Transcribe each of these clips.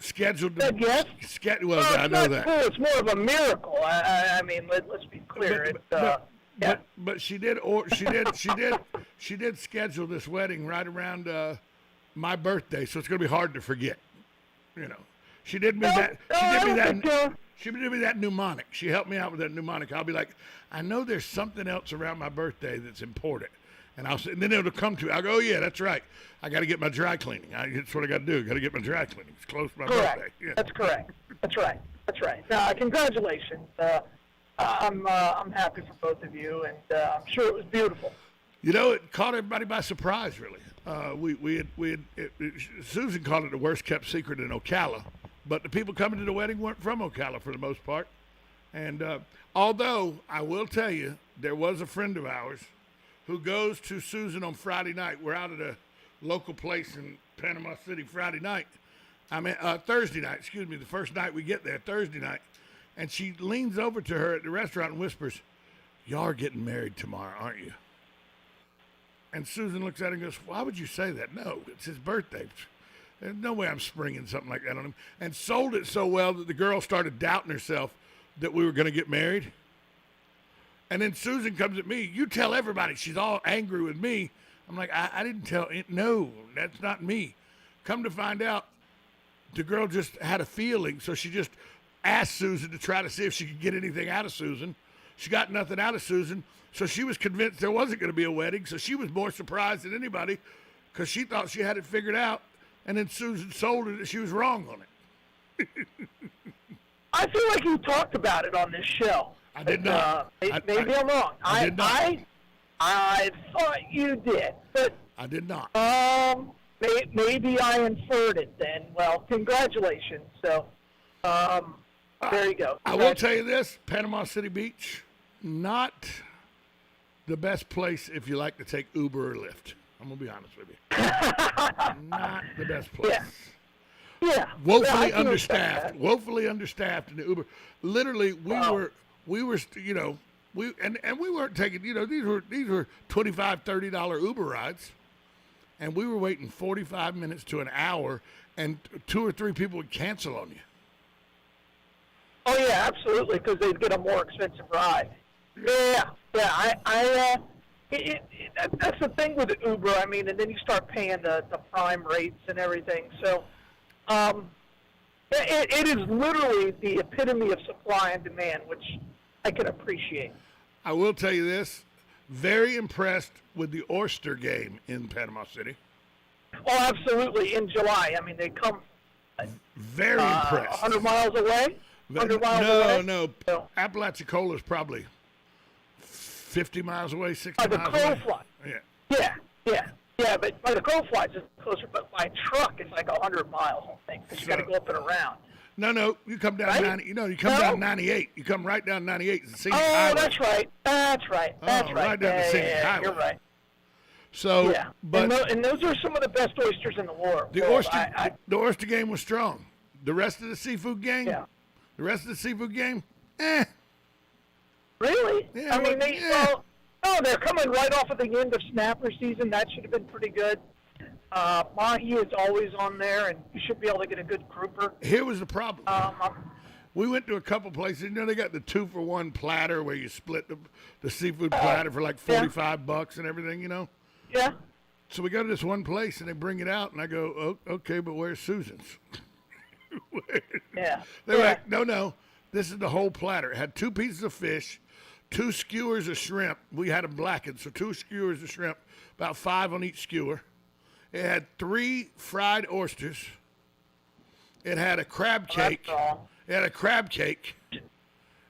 scheduled. Said yes? Well, Well, I it's know not that. cool. It's more of a miracle. I mean, let's be clear. But she did schedule this wedding right around my birthday, so it's going to be hard to forget. You know, she did me that. She did me that mnemonic. She helped me out with that mnemonic. I'll be like, I know there's something else around my birthday that's important, and and then it'll come to. I'll go, oh yeah, that's right. I got to get my dry cleaning. That's what I got to do. Got to get my dry cleaning. It's close to my birthday. Yeah. That's correct. That's right. Congratulations. I'm happy for both of you, and I'm sure it was beautiful. You know, it caught everybody by surprise, really. Susan called it the worst kept secret in Ocala, but the people coming to the wedding weren't from Ocala for the most part. And although I will tell you, there was a friend of ours who goes to Susan on Friday night. We're out at a local place in Panama City Thursday night, the first night we get there, Thursday night. And she leans over to her at the restaurant and whispers, "Y'all are getting married tomorrow, aren't you?" And Susan looks at her and goes, "Why would you say that?" "No, it's his birthday. There's no way I'm springing something like that on him." And sold it so well that the girl started doubting herself that we were going to get married. And then Susan comes at me. "You tell everybody." She's all angry with me. I'm like, I didn't tell it. No, that's not me. Come to find out, the girl just had a feeling, so she just asked Susan to try to see if she could get anything out of Susan. She got nothing out of Susan, so she was convinced there wasn't going to be a wedding, so she was more surprised than anybody because she thought she had it figured out, and then Susan sold her that she was wrong on it. I feel like you talked about it on this show. I did not. Maybe I'm wrong. I did not. I thought you did, but I did not. Maybe I inferred it then. Well, congratulations. So, there you go. I will tell you this, Panama City Beach, not the best place if you like to take Uber or Lyft. I'm going to be honest with you. Not the best place. Yeah. Woefully understaffed in the Uber. Literally, we were, you know, we weren't taking, you know, these were $25, $30 Uber rides. And we were waiting 45 minutes to an hour, and 2 or 3 people would cancel on you. Oh yeah, absolutely, because they'd get a more expensive ride. Yeah. That's the thing with Uber. I mean, and then you start paying the prime rates and everything. So, it is literally the epitome of supply and demand, which I can appreciate. I will tell you this. Very impressed with the oyster game in Panama City. Oh, absolutely. In July. I mean, they come very impressed. 100 miles away? 100 miles away? No. Apalachicola is probably 50 miles away, 60 the miles crow away. Fly. Yeah, but by the crow flies it's closer, but by truck it's like 100 miles, I think, because you got to go up and around. No, you come down right? 90. You come down 98. You come right down 98. It's the scenic highway. Oh, that's right. Right down the scenic highway. You're right. So, yeah, but and those are some of the best oysters in the world. The oyster game was strong. The rest of the seafood game, Really? Yeah, I mean, they're coming right off of the end of snapper season. That should have been pretty good. Mahi is always on there, and you should be able to get a good grouper. Here was the problem. We went to a couple places. You know, they got the 2-for-1 platter where you split the seafood platter for like $45 and everything, you know? Yeah. So we go to this one place, and they bring it out, and I go, oh, okay, but where's Susan's? Yeah. They're like, no, this is the whole platter. It had 2 pieces of fish, 2 skewers of shrimp. We had them blackened, so 2 skewers of shrimp, about 5 on each skewer. It had 3 fried oysters. It had a crab cake. It had a crab cake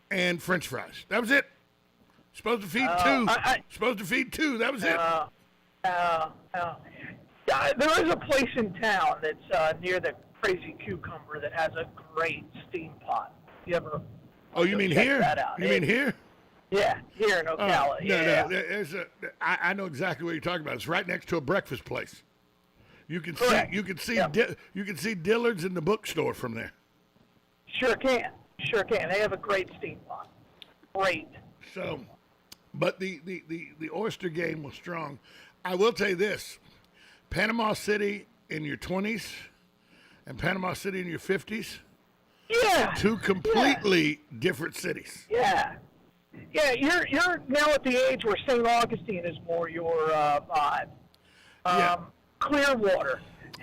and French fries. That was it. Supposed to feed 2. Supposed to feed 2. That was it. There is a place in town that's near the Crazy Cucumber that has a great steam pot. You ever? Oh, you mean here? You mean here? Yeah, here in Ocala. No. I know exactly what you're talking about. It's right next to a breakfast place. You can see Dillard's in the bookstore from there. Sure can. They have a great steam pot. Great. So, but the oyster game was strong. I will tell you this: Panama City in your 20s and Panama City in your 50s. Yeah. Two completely different cities. Yeah. Yeah, you're now at the age where St. Augustine is more your vibe. Clearwater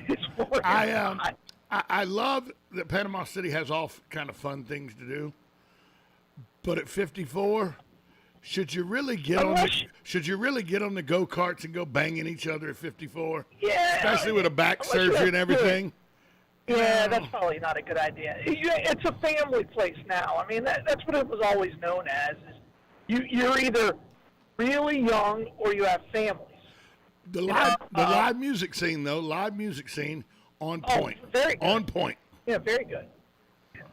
is more your vibe. I love that Panama City has all kind of fun things to do, but at 54, should you really get on the go-karts and go banging each other at 54? Yeah, especially with a back surgery and everything. Yeah, that's probably not a good idea. It's a family place now. I mean, that's what it was always known as. Is you're either really young or you have families. The live music scene, though, on point. Very good. On point. Yeah, very good.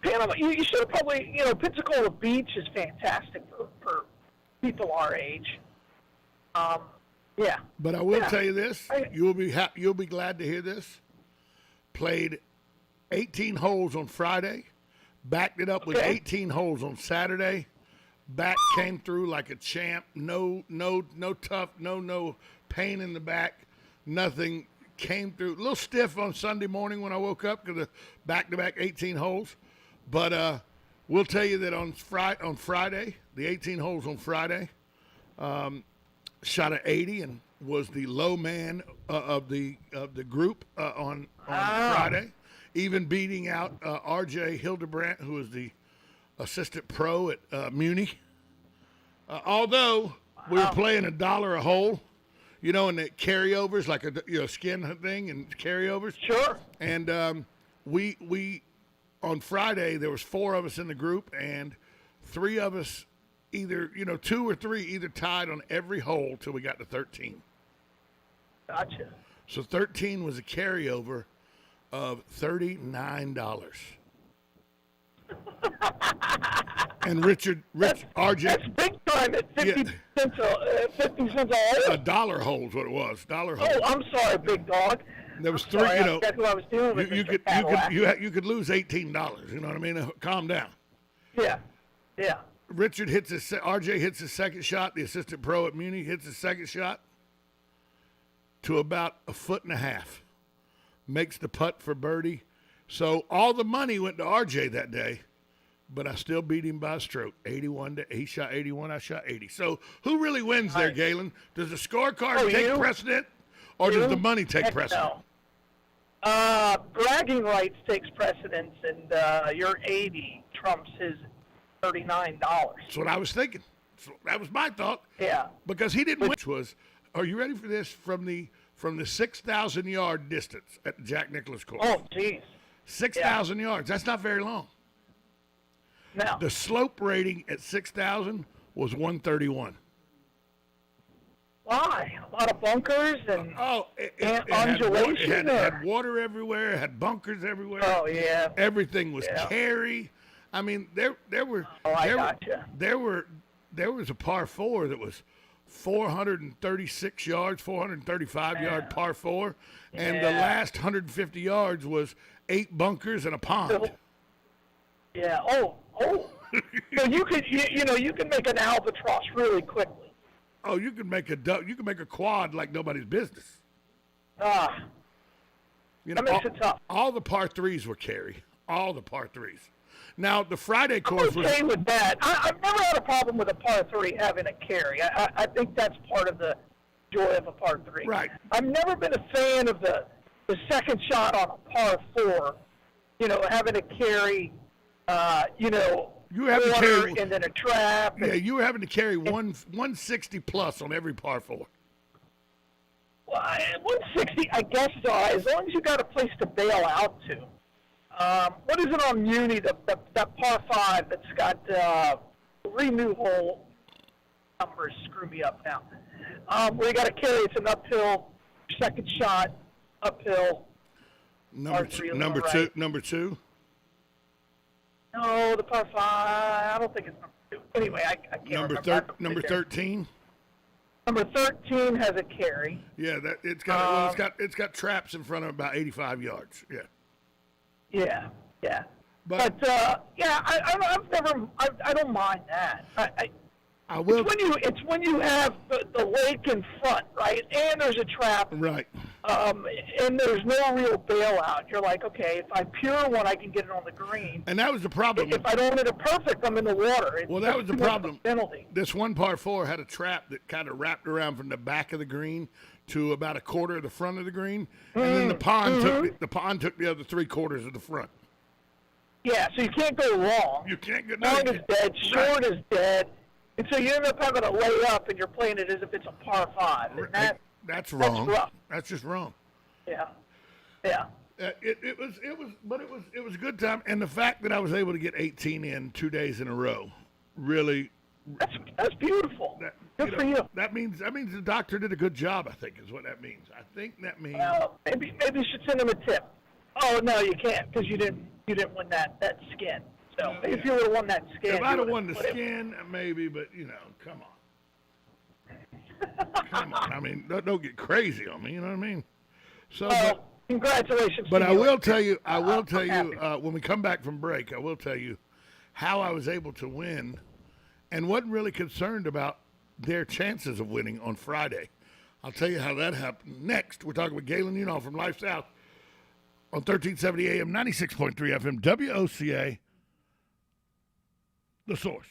Panama, you should have probably, Pensacola Beach is fantastic for people our age. Yeah. But I will tell you this: you'll be glad to hear this. Played 18 holes on Friday, backed it up with 18 holes on Saturday. Back came through like a champ. No tough, no pain in the back, nothing. Came through a little stiff on Sunday morning when I woke up because of back-to-back 18 holes. But we'll tell you that on Friday, the 18 holes on Friday, shot an 80 and was the low man of the group on Friday, even beating out R.J. Hildebrandt, who is the assistant pro at Muni. Although we were playing $1 a hole. And the carryovers, like a skin thing and carryovers. Sure. And we on Friday, there was 4 of us in the group, and 3 of us either, 2 or 3 either tied on every hole till we got to 13. Gotcha. So 13 was a carryover of $39. And RJ. That's big time at 50 cents a 50 cents a hole. $1 hole is what it was. $1 hole. Oh, I'm sorry, big dog. There was 3. That's what I was doing with you could lose $18. You know what I mean? Calm down. Yeah. RJ hits his second shot. The assistant pro at Muni hits his second shot to about 1.5 feet. Makes the putt for birdie. So all the money went to RJ that day, but I still beat him by a stroke. 81 he shot 81, I shot 80. So who really wins there, Galen? Does the scorecard take precedent, or does the money take precedent? No. Bragging rights takes precedence, and your 80 trumps his $39. That's what I was thinking. So that was my thought. Yeah. Because he didn't win. Which was, are you ready for this? From the 6,000-yard distance at the Jack Nicklaus course. Oh, geez. 6,000 yards. That's not very long. No. The slope rating at 6,000 was 131. Why? A lot of bunkers and undulation. It had water everywhere. It had bunkers everywhere. Oh, yeah. Everything was carry. I mean, there was a par 4 that was 436 yards, 435 yard par 4, and the last 150 yards was 8 bunkers and a pond. Yeah. Oh. So you could make an albatross really quickly. Oh, you can make a quad like nobody's business. That makes it tough. All the par 3s were carry. All the par 3s. Now, the Friday course I'm okay with that. I've never had a problem with a par 3 having a carry. I think that's part of the joy of a par 3. Right. I've never been a fan of the second shot on a par 4, having a carry, you have to carry, and then a trap. Yeah, you were having to carry 160 plus on every par 4. Well, 160, I guess so, as long as you got a place to bail out to. What is it on Muni, that par 5 that's got 3 new hole numbers screw me up now. Where you got to carry, it's an uphill, second shot, uphill. Number two? No, the par 5, I don't think it's number 2. Anyway, I can't remember. Number 13? Number 13 has a carry. Yeah, it's got traps in front of about 85 yards. Yeah. Yeah. But I don't mind that. I will. It's when you have the lake in front, right? And there's a trap. Right. And there's no real bailout. You're like, okay, if I pure one, I can get it on the green. And that was the problem. If I don't hit it perfect, I'm in the water. Well, that was the problem. Penalty. This one par 4 had a trap that kind of wrapped around from the back of the green to about a quarter of the front of the green, and then the pond took the other 3/4 of the front. Yeah, so you can't go wrong. You can't get long is dead, short is dead, and so you end up having to lay up, and you're playing it as if it's a par 5. And that's wrong. That's rough. That's just wrong. Yeah. It was a good time, and the fact that I was able to get 18 in 2 days in a row, really. That's beautiful. Good for you. That means the doctor did a good job. I think is what that means. I think that means. Well, maybe you should send him a tip. Oh no, you can't because you didn't win that skin. So if you would have won that skin, if I'd have won the skin, maybe. But come on. Come on. I mean, don't get crazy on me. You know what I mean? So. Congratulations. But I will tell you. When we come back from break, I will tell you how I was able to win, and wasn't really concerned about their chances of winning on Friday. I'll tell you how that happened. Next, we're talking with Galen Unall from Life South on 1370 AM, 96.3 FM, WOCA, The Source.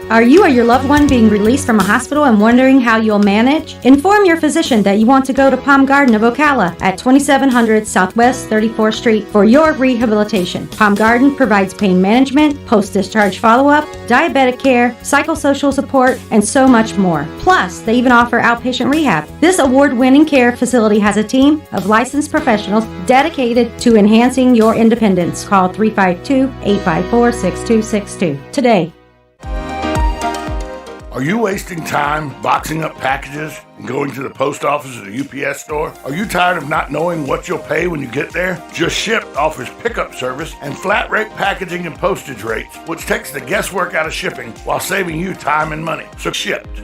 Are you or your loved one being released from a hospital and wondering how you'll manage? Inform your physician that you want to go to Palm Garden of Ocala at 2700 Southwest 34th Street for your rehabilitation. Palm Garden provides pain management, post-discharge follow-up, diabetic care, psychosocial support, and so much more. Plus, they even offer outpatient rehab. This award-winning care facility has a team of licensed professionals dedicated to enhancing your independence. Call 352-854-6262 today. Are you wasting time boxing up packages and going to the post office or the UPS store? Are you tired of not knowing what you'll pay when you get there? Just Ship offers pickup service and flat rate packaging and postage rates, which takes the guesswork out of shipping while saving you time and money. So Shipped.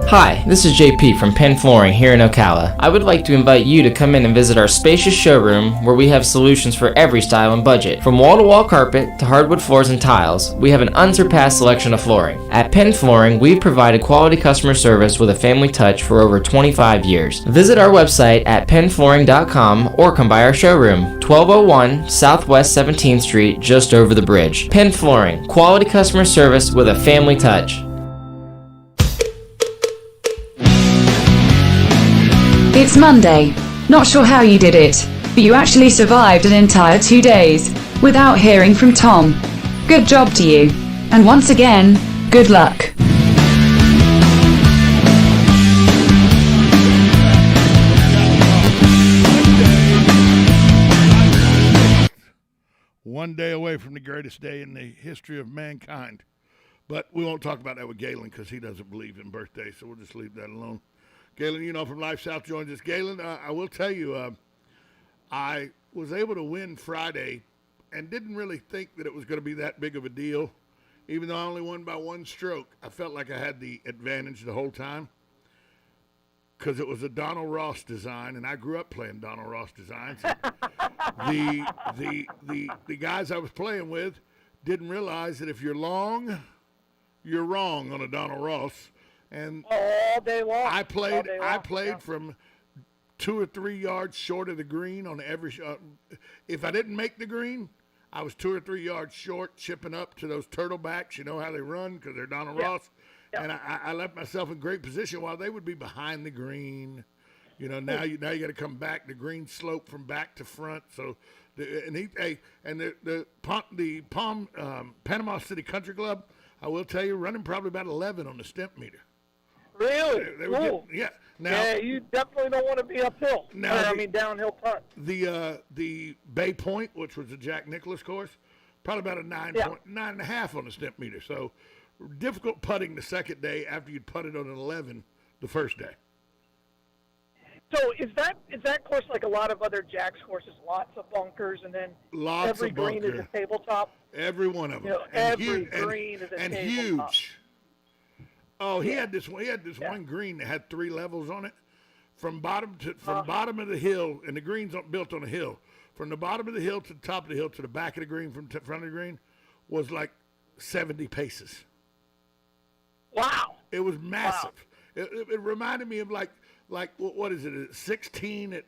Hi, this is JP from Penn Flooring here in Ocala. I would like to invite you to come in and visit our spacious showroom where we have solutions for every style and budget. From wall-to-wall carpet to hardwood floors and tiles, we have an unsurpassed selection of flooring. At Penn Flooring, we've provided quality customer service with a family touch for over 25 years. Visit our website at pennflooring.com or come by our showroom, 1201 Southwest 17th Street, just over the bridge. Penn Flooring, quality customer service with a family touch. It's Monday. Not sure how you did it, but you actually survived an entire 2 days without hearing from Tom. Good job to you. And once again, good luck. One day away from the greatest day in the history of mankind. But we won't talk about that with Galen because he doesn't believe in birthdays, so we'll just leave that alone. Galen, from Life South joins us. Galen, I will tell you, I was able to win Friday and didn't really think that it was going to be that big of a deal. Even though I only won by one stroke, I felt like I had the advantage the whole time because it was a Donald Ross design, and I grew up playing Donald Ross designs. The guys I was playing with didn't realize that if you're long, you're wrong on a Donald Ross. And all day long. I played from 2 or 3 yards short of the green on every shot. If I didn't make the green, I was 2 or 3 yards short, chipping up to those turtlebacks. You know how they run because they're Donald Ross. Yep. And I left myself in great position while they would be behind the green. Now you got to come back. The green slope from back to front. So, the Panama City Country Club, I will tell you, running probably about 11 on the stimp meter. Really? They were getting, Now, yeah, you definitely don't want to be uphill. Downhill putt. The Bay Point, which was the Jack Nicklaus course, probably about a 9.5 on the stimp meter. So difficult putting the second day after you'd putted on an 11 the first day. So is that course like a lot of other Jack's courses? Lots of bunkers, and then every green is a tabletop. Every one of them. Every green is a tabletop. Huge. Oh, he had this one green that had 3 levels on it, from bottom of the hill, and the green's built on a hill. From the bottom of the hill to the top of the hill to the back of the green, from front of the green, was like 70 paces. Wow. It was massive. Wow. It reminded me of like what is it? 16 at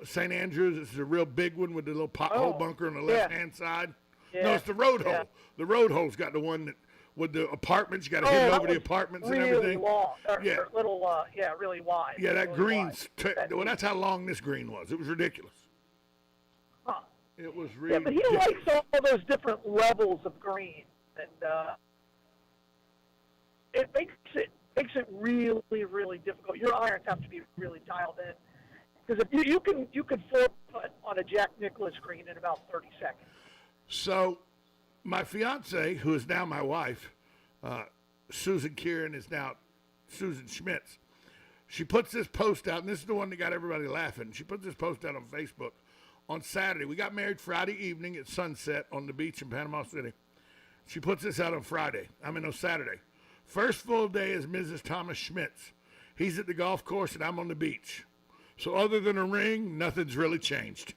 St. Andrews. It's a real big one with the little pothole bunker on the left-hand side. Yeah. No, it's the road hole. The road hole's got the one that with the apartments. You got to hit over the apartments really and everything. Long, yeah, or little, really wide. Yeah, that really green's. Well, that's how long this green was. It was ridiculous. Huh. It was really. Yeah, but he likes all those different levels of green, and it makes it really, really difficult. Your irons have to be really dialed in, because if you can 4-putt on a Jack Nicklaus green in about 30 seconds. So, my fiance, who is now my wife, Susan Kieran, is now Susan Schmitz. She puts this post out, and this is the one that got everybody laughing. She put this post out on Facebook on Saturday. We got married Friday evening at sunset on the beach in Panama City. She puts this out on Saturday. First full day is Mrs. Thomas Schmitz. He's at the golf course, and I'm on the beach. So other than a ring, nothing's really changed.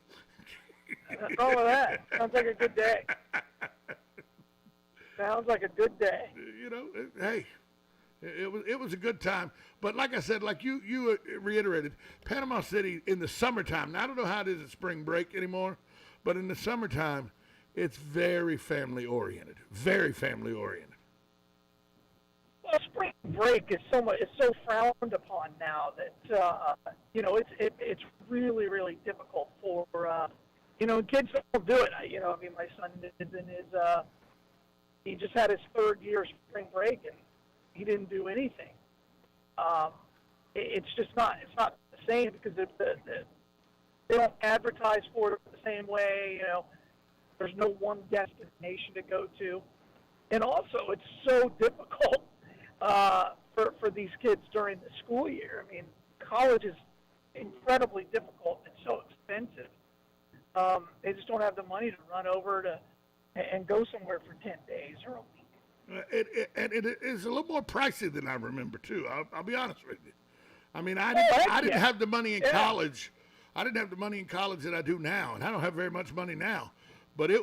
All of that. Sounds like a good day. Sounds like a good day. You know, hey, it was a good time. But like I said, like you reiterated, Panama City in the summertime. Now, I don't know how it is at spring break anymore, but in the summertime, it's very family oriented. Very family oriented. Well, spring break is so frowned upon now that it's really, really difficult for kids don't do it. My son did in his he just had his third year spring break and he didn't do anything. It's not the same because they don't advertise for it the same way. There's no one destination to go to, and also it's so difficult for these kids during the school year. I mean, college is incredibly difficult. It's so expensive. They just don't have the money to run over and go somewhere for 10 days or a week. It is a little more pricey than I remember too. I'll be honest with you. I mean, I didn't have the money in college. I didn't have the money in college that I do now, and I don't have very much money now. But I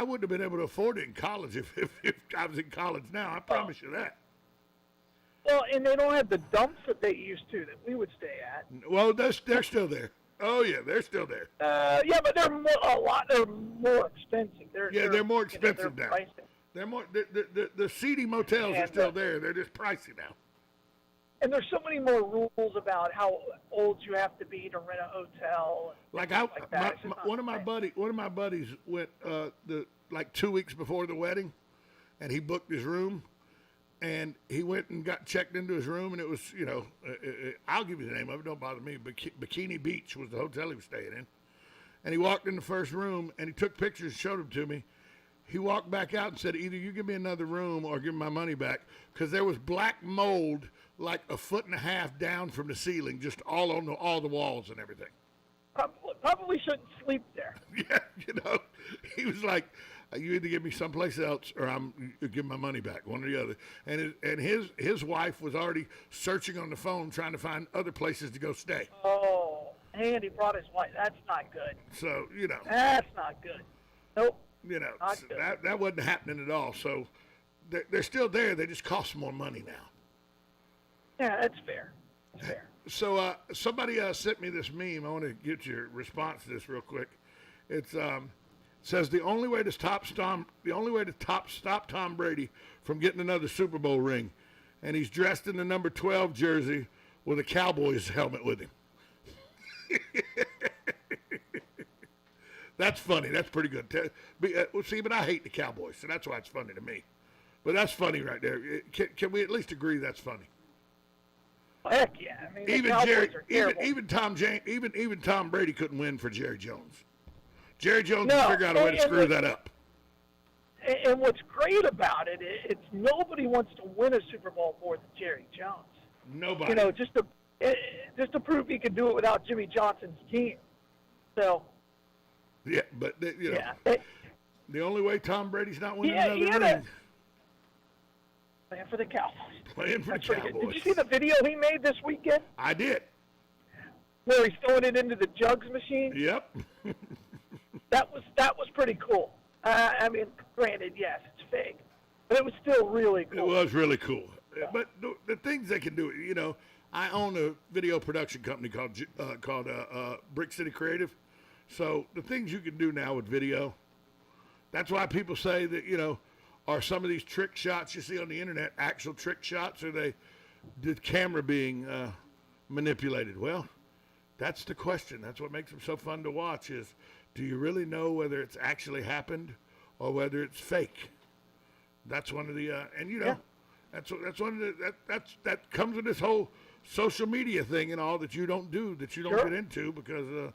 wouldn't have been able to afford it in college if I was in college now. I promise you that. Well, and they don't have the dumps that they used to that we would stay at. Well, they're still there. Oh yeah, they're still there. Yeah, but they're more expensive. They're more expensive now. Pricey. They're more the seedy motels are still there. They're just pricey now. And there's so many more rules about how old you have to be to rent a hotel. One of my buddies went 2 weeks before the wedding, and he booked his room, and he went and got checked into his room, and it was I'll give you the name of it. Don't bother me. Bikini Beach was the hotel he was staying in, and he walked in the first room, and he took pictures and showed them to me. He walked back out and said, either you give me another room or give me my money back, because there was black mold like 1.5 feet down from the ceiling, just all on all the walls and everything. Probably shouldn't sleep there. Yeah, he was like, you either give me someplace else or you give my money back, one or the other. And his wife was already searching on the phone trying to find other places to go stay. Oh, and he brought his wife. That's not good. So, That's not good. Nope. So that wasn't happening at all. So they're still there. They just cost more money now. Yeah, that's fair. That's fair. So somebody sent me this meme. I want to get your response to this real quick. It says the only way to stop Tom Brady from getting another Super Bowl ring, and he's dressed in the number 12 jersey with a Cowboys helmet with him. That's funny. That's pretty good. But I hate the Cowboys, so that's why it's funny to me. But that's funny right there. Can we at least agree that's funny? Heck yeah! I mean, even Tom Brady couldn't win for Jerry Jones. Jerry Jones figured out a way to screw that up. And what's great about it, it's nobody wants to win a Super Bowl more than Jerry Jones. Nobody. Just to prove he can do it without Jimmy Johnson's team. So. Yeah, but the only way Tom Brady's not winning another ring. Playing for the Cowboys. Playing for the Cowboys. Did you see the video he made this weekend? I did. Where he's throwing it into the jugs machine? Yep. That was pretty cool. I mean, granted, yes, it's fake, but it was still really cool. It was really cool. But the things they can do, I own a video production company called Brick City Creative. So the things you can do now with video, that's why people say that, are some of these trick shots you see on the internet actual trick shots, or the camera being manipulated? Well, that's the question. That's what makes them so fun to watch is, do you really know whether it's actually happened or whether it's fake? That's one of the, that's one of the, that comes with this whole social media thing and all that you don't Sure. get into because,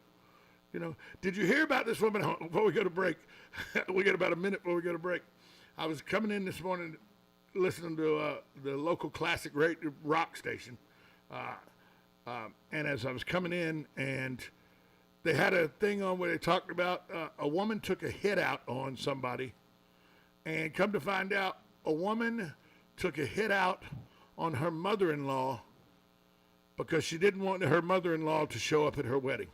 did you hear about this woman before we go to break? We got about a minute before we go to break. I was coming in this morning listening to the local classic rock station. And as I was coming in, and they had a thing on where they talked about a woman took a hit out on somebody, and come to find out, a woman took a hit out on her mother-in-law because she didn't want her mother-in-law to show up at her wedding.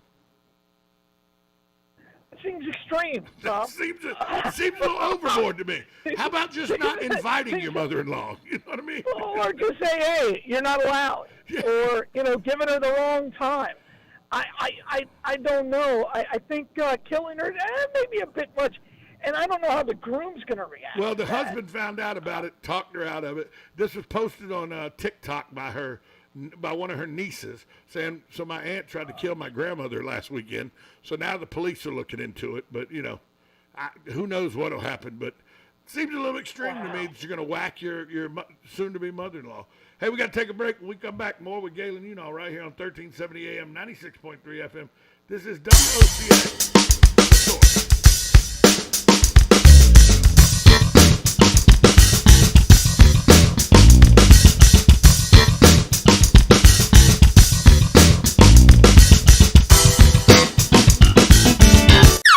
It seems extreme, Tom. It seems a little overboard to me. How about just not inviting your mother-in-law? You know what I mean? Or just say, hey, you're not allowed. Yeah. Or, giving her the wrong time. I don't know. I think killing her, maybe a bit much. And I don't know how the groom's going to react. Well, the to that. husband found out about it, talked her out of it. This was posted on TikTok by one of her nieces, saying, so my aunt tried to kill my grandmother last weekend, so now the police are looking into it. But, who knows what will happen. But it seems a little extreme to me that you're going to whack your soon-to-be mother-in-law. Hey, we got to take a break. When we come back, more with Galen right here on 1370 AM, 96.3 FM. This is WOCA.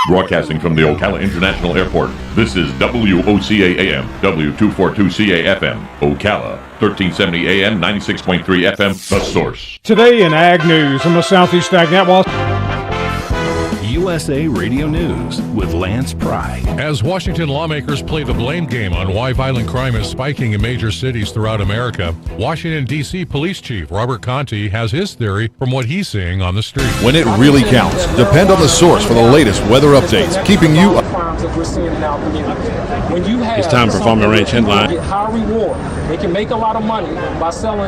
Broadcasting from the Ocala International Airport, this is WOCA AM, W242CA FM, Ocala, 1370 AM, 96.3 FM, The Source. Today in Ag News from the Southeast Ag Network. USA Radio News with Lance Pry. As Washington lawmakers play the blame game on why violent crime is spiking in major cities throughout America, Washington, D.C. Police Chief Robert Conte has his theory from what he's seeing on the street. When it really counts, depend on The Source for the latest weather updates, keeping you up. That we're seeing in our community. When you have It's time for Farm and Ranch Headline. Get high reward. They can make a lot of money by selling